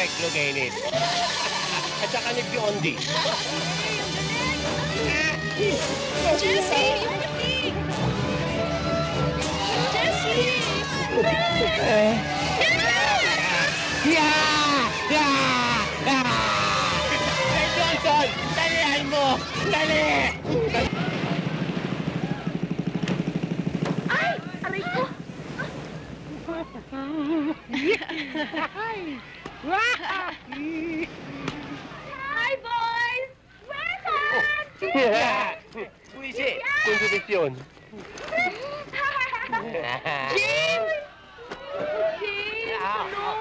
nag-cyclogenit. At saka nag-biondi. Jessie! Jessie! Hey, Johnson! Dalihan mo! Dali! Ay! Aray ko! Hi, boys! Welcome! Puisi! Konsolasyon. James! James! No!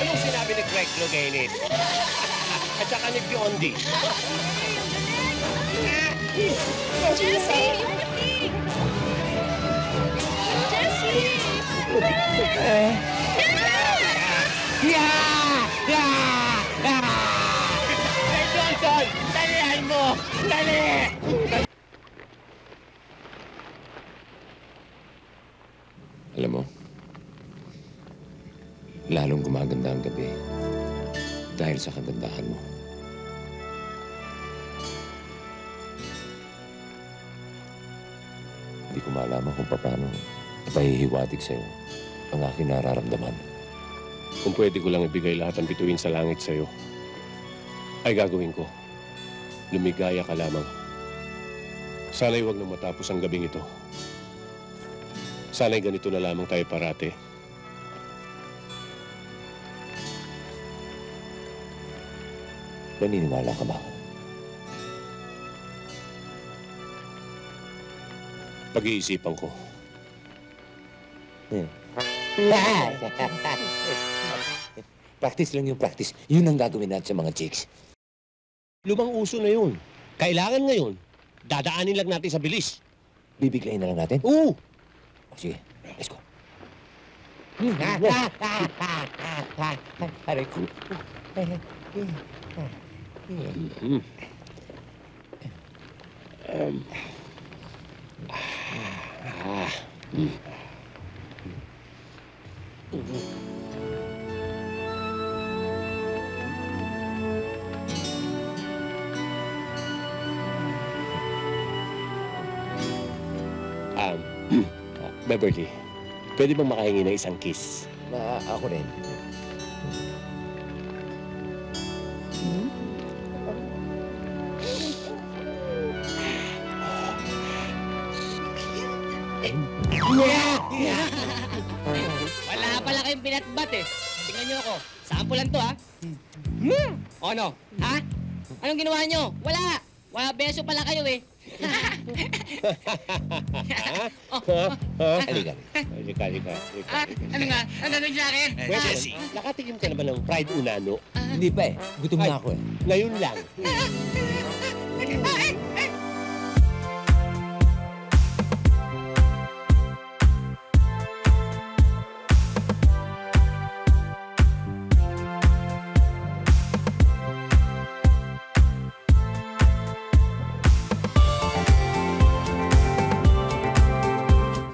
Anong sinabi ni cyclogenit? At saka nag-biondi. Jessie! Jessie! Hey, Johnson! Dalihan mo! Dali! Alam mo, lalong gumaganda ang gabi dahil sa kagandahan mo. Hindi ko malaman kung paano ipahihiwatig sa'yo ang aking nararamdaman. Kung pwede ko lang ibigay lahat ng bituin sa langit sa'yo, ay gagawin ko. Lumigaya ka lamang. Sana'y huwag nang matapos ang gabing ito. Sana'y ganito na lamang tayo parate. Naniniwala ka ba? Pag-iisipan ko. Practice lang yung practice. Yun ang gagawin natin sa mga chicks. Lumang uso na yun. Kailangan ngayon, dadaanin lang natin sa bilis. Bibiglayin na lang natin? Oo! O, sige, let's go. Aray ko. Beverly, pwede bang makahingi ng isang kiss? Ako rin. Wala pala kayong binatbat eh. Tingnan nyo ako. Sample lang to, ha? O ano? Ha? Anong ginawa nyo? Wala! Wala beso pala kayo eh. Halika. Halika. Ano nga? Ano nangyari sa akin? Pwede, nakatikim ka naman ng fried unano. Hindi pa eh. Gutom na ako eh. Ngayon lang. Ah!